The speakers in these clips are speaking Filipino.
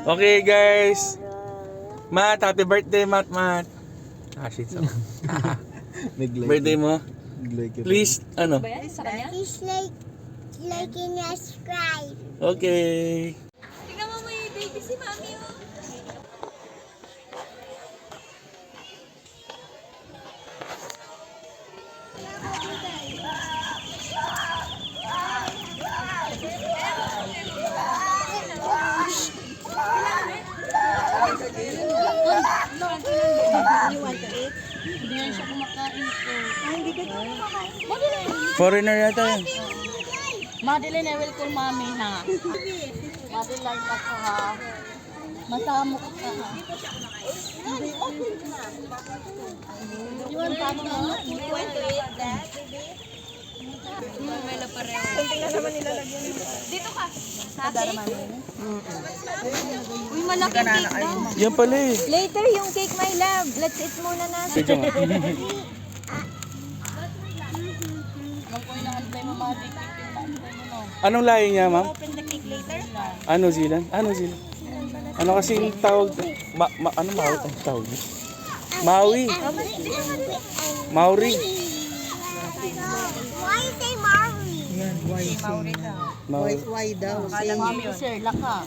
Okay guys. Matt, happy birthday, Matt. Ah, shit. So. Birthday mo? Please, ano? Please like and subscribe. Okay. Tingnan mo may baby si Mami, oh. Hindi na siya kumakain po. Hindi ka kumakain. Foreigner yata yun. Madeline, I will call mommy ha. Madeline ako ha. Masama ko ka ha. You want tama mo? You want to eat that, baby? Mamela pareho. Kunting na naman nilalagyan. Dito ka. Sabi? Uy, malaki cake daw. Yan pala eh. Later yung cake, my love. Let's eat muna natin. Sige nga. Anong lahi niya, ma'am? Open the cake later. Ano Zealand? Ano Zealand? Ano kasi yung tawag? Ano Maui? Ang tawag niya? Maui. Maori. Why say Maori? Maui. Why daw? Mami, sir, laka.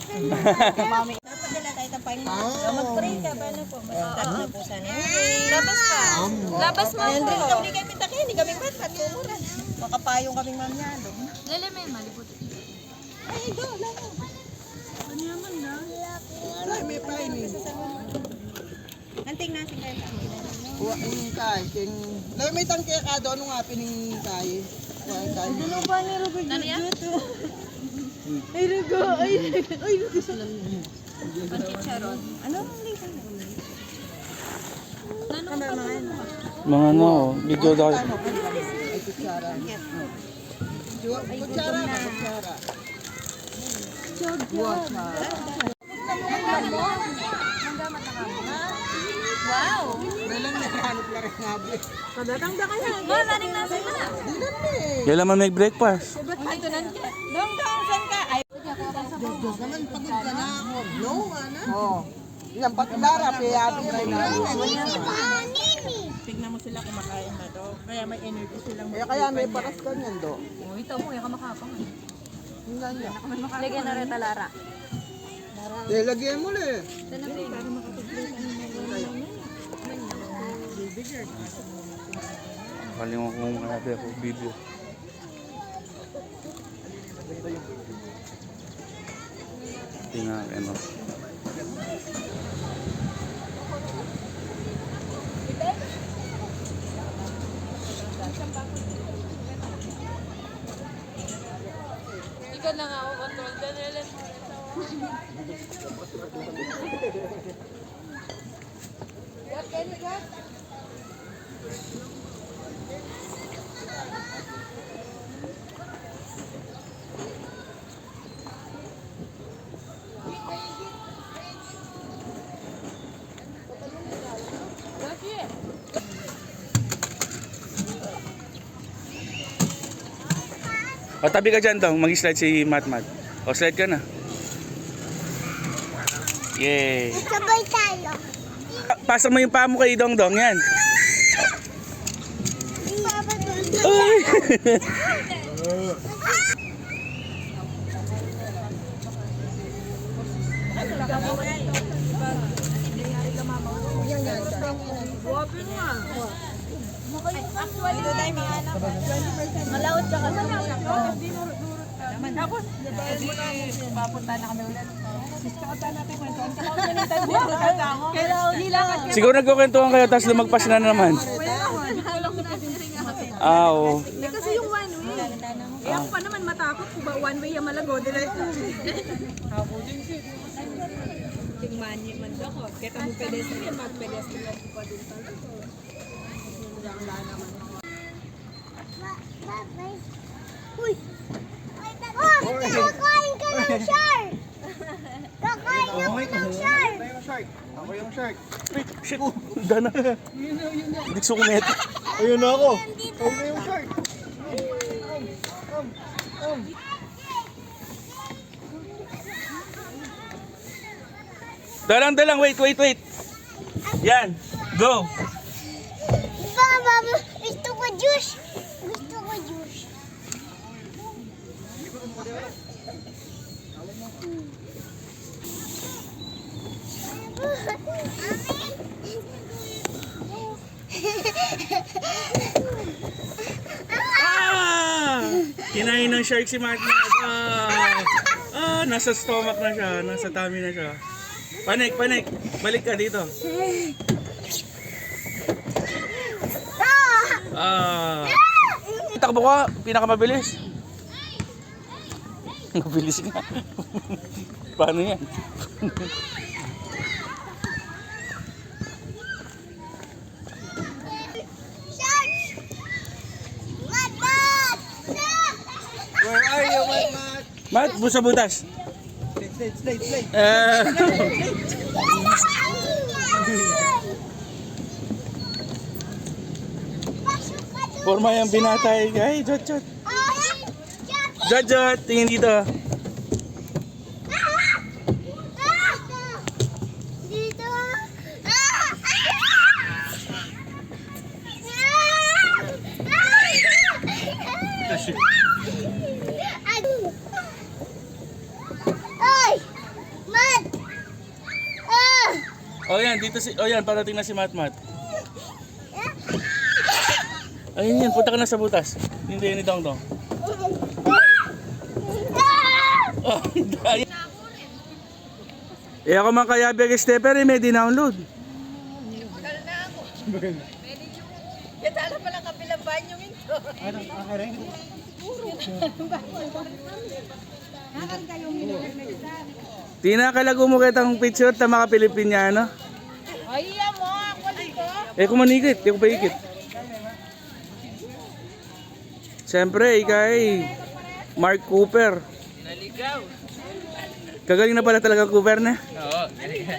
Mami. Napadala tayo ng pain mo. Mag-pray ka ba na po? Mag-start na po sana. Labas ka. Labas mo Ayun, ako. hindi kami pintakin. Hindi kami matpat. Tumuran. Makapayong kaming mamyado. Lala may malibot. Ay, go. Lalo. Ano naman na? Ay, may pain eh. Anting natin kayo. Huwag yung kay, king... Lagi may tangke ka doon, ano nga pining kay? Ano ba ni Rugo Ano yan? Ay, Rugo. Ay, Rugo. Panchicharon. Ano ang lisa? Ano pa naman? Mga ano, video daw. Ay, kutsara. Kutsara na, kutsara. Wow! Dalang naghanap na rin nga ba? Kadatang da kaya. Ma, maring nasa na. Dilan eh. Kailan man make breakfast? Ito nandiyan. Dong, saan ka? Ay, Naman pagod ka na ako. No, ana? Oo. Yan, patilara, piyabi rin na. tignan mo sila kumakain na to. Kaya may energy silang Kaya may paras ka niyan do. Oh, ito mo, yung kamakapang. Tingnan niya. Lagyan na rin talara. Lagyan mo le. Ito na baby. Kalimutan ko kung kaya ako video. Tingnan, ano. Ikaw lang ako control. Daniel. O, tabi ka dyan, Dong. Mag-slide si Matmat. O, slide ka na. Yay! sabay tayo. Pasok mo yung paa mo kay Dong Dong, yan. Uy! Actually, ito tayo may anak. Malawot ka kasi. Tapos, papunta na kami ulit. Kakataan natin kwento. Ang kakaunan tayo. Kailangan nilakad ka. Siguro nagkukwentuhan kayo, tapos lumagpas na naman. Ah, oo. Kasi yung one way. Eh ako pa naman matakot kung ba one way yung malago. Dila ito. Ako din siya. Yung mani man ako. Kaya mo pedestrian, mag-pedestrian pa din talaga. Uy! Kakain ka ng shark! Kakain ako ng shark! Ako yung shark. Shit! Dana. Hindi ko kumit. Ayun na ako. Ayun na yung shark. Dalang, wait. Yan, go. Baba, gusto ko juice. Gusto ko juice. Kinain ng shark si Matmat. Nasa stomach na siya, nasa tummy na siya. Panik. Balik ka dito. Takbo ka, pinakamabilis. Mabilis nga. Paano yan? Where are you, Matmat? Mat, butas. Slide. Forma yung binatay. Ay, Jot. Jot, tingin dito. Dito. Ay! Mat! Yan, parating na si Matmat. Ayun yan, punta ka na sa butas. Hindi, ni Dong. Oh, dahil. Ako man kaya big stepper, may di-download. Katala pa lang kabilang banyo ito. Tinakalago mo kitang picture ta mga Pilipiniano. Ay, mo, ako dito. Kung manikit, di ko pa ikit. Siyempre, ikay Mark Cooper. Naligaw. Kagaling na pala talaga Cooper na. Oo, naligaw.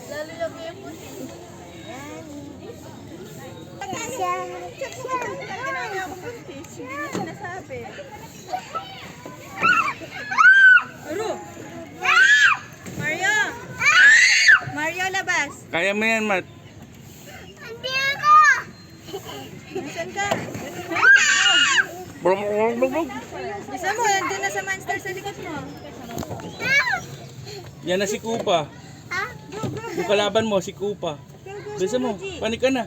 Lalo lang yung puti. Ginagawa ko buntis, hindi niya sinasabi. Mario, labas. Kaya mo yan, Mat. Hindi ako! Nasaan ka? Brog. Isa mo, nandun na sa monster sa likod mo. Yan na si Kupa. Yung kalaban mo, si Kupa. Bisa mo, panik ka na.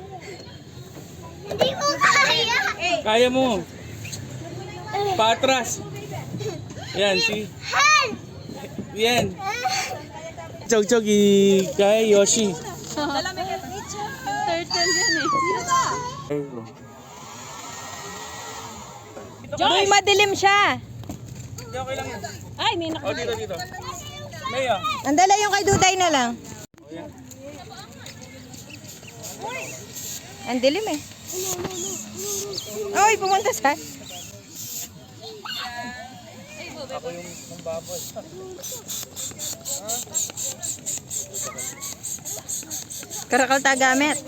Hindi ko kaya! Kaya mo. Paatras. Yan, si... Help! Yan. Chog, kay Yoshi. Dala may turtle yan eh. Sino ba? Joy, madilim siya. Okay lang yan. Ay, may O, dito. Maya. Andala yung kay Duday na lang. Ang dilim eh. Oy, pumunta sa... Ako yung baboy. Karakal ta gamit.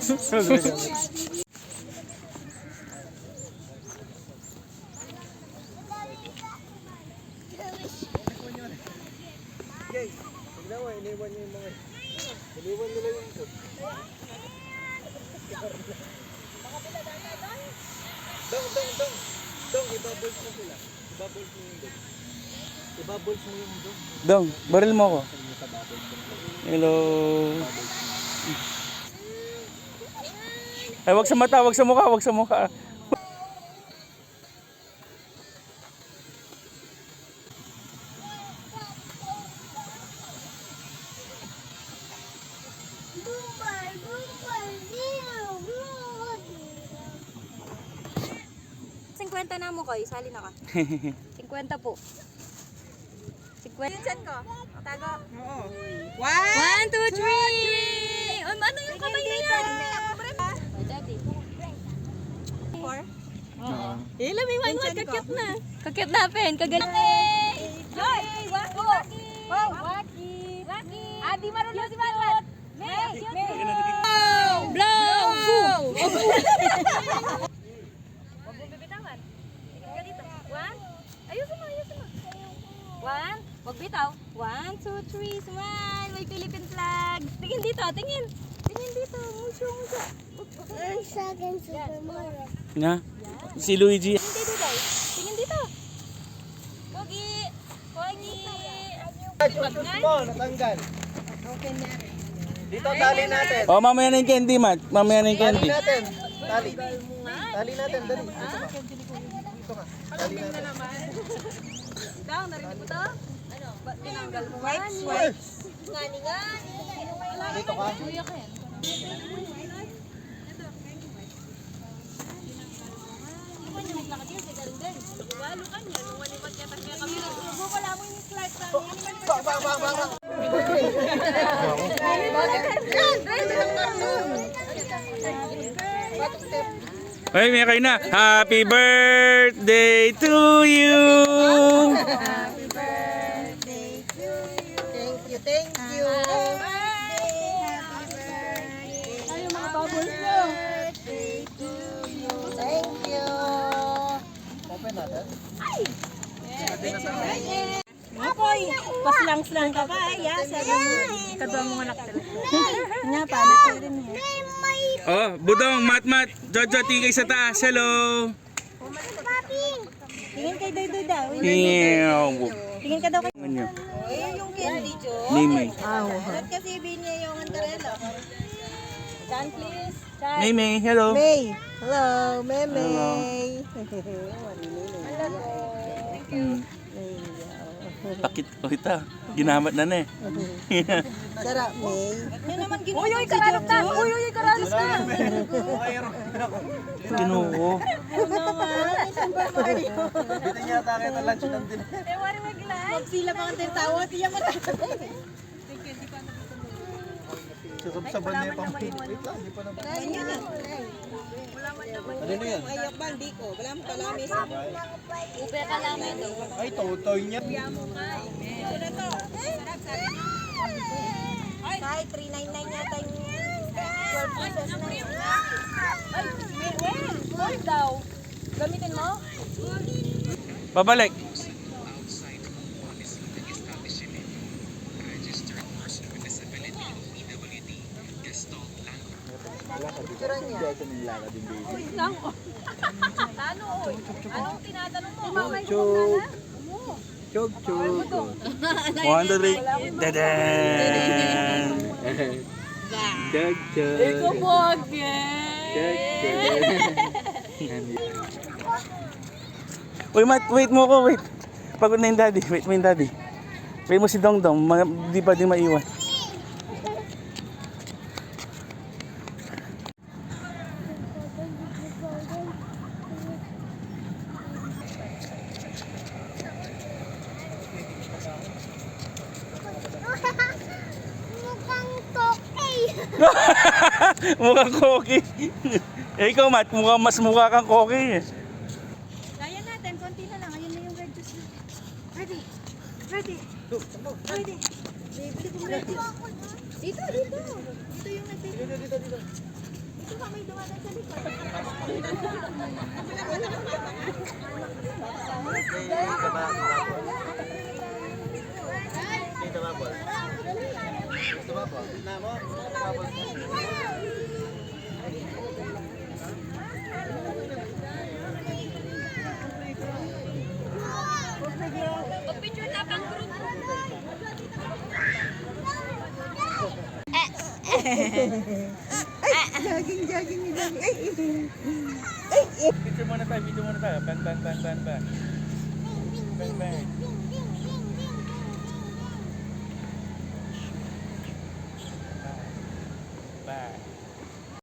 Dong, baril mo ako. Hello. Ay, wag sa mata, wag sa mukha. 50 na mo ko, isali na ka. 50 po. 50. Pinsan ko. Tago. Oo. 1, 2, 3! Ano yung kamay na yan? Daddy. 4? Oo. May one kakit na. Kakit na, pen. Kagaling. Joy! Waki! Waki! Waki! Adi marunong si Marwan. May! Blow! Huwag mo bibitawan. Tingin ka dito. 1. Ayusin mo. 1. Huwag bitaw. 1, 2, 3. Smile. May Philippine flag. Tingin dito. Tingin dito. Musyo. Ang sa akin, Super Mario. Na? Si Luigi. Tingin dito, guys. Tingin dito. Pogi. Natanggal. Dito, tali natin. Oh, mamaya na yung candy, Matt. Mamaya na yung candy. Tali. Tali natin, dali. Dito ka. Tali natin. Down, narinig mo to? Ano? Ba't tinanggal mo? Wipes. Ngani. Dito ka. Walo ka niya. Nung walimat niya, takya kami. Wala mo yung Clark sa Ay, may kayo na. Happy birthday to you! Thank you. Ay, mga bubbles nyo. Thank you. Open natin. Akoy, paslang-slang ka pa. Sabi mo, kadwa mo anak talaga. Nga pa, anak ko rin niya. Oh, Budong, Mat, Jojo, tigay sa taas. Hello! Tingin kay Doy daw. Meow. Tingin ka daw kay... Ano? Yung candy, Jo. Mimi. Ba't kasi binigay yung antarelo? Chan, please. Chan. Mimi, hello. May. Hello, Meme. Bakit? Oh, ito. Ginamat na eh. Sarap, May. Yan naman ginawa. Uy, karalos ka! Uy, karalos ka! Kinuko. Dito niya tayo na lunch ng din. Eh, wari mag-lunch. Magsila pa ang tawa. Tiyan mo tayo. Susubsaban niya pang wait lang, hindi pa na. Ano na yan? Ayak bang, di ko. Wala mo kalamis. Upe ka lang ito. Ay, totoy niya. Ito na to. Kahit 399 yata yung 12 pesos na yun. Ay, hold daw. Gamitin mo? Babalik. Tano, oy. Anong tinatanong mo? Chug, chug. 1, 2, 3. Dadan! Ikaw po again. Uy, Matt, wait mo ko, wait. Pagod na yung daddy. Wait mo yung daddy. Wait mo si Dongdong. Di pa din maiwan. Mukhang toke. Mukhang koki. Eh, ikaw, Matt, mas mukha kang koki eh. Kaya natin, konti na lang. Ayun na yung red juice. Ready? Ready? Bibili kong red juice. Dito. Dito yung nagbibili. Dito ka may dumadaan sa likod. Dito ba, boss? Dito ba, boss? Namo? Picture na pang group. Jogging ni jogging. Picture muna tayo. Ban. Bang. Bye.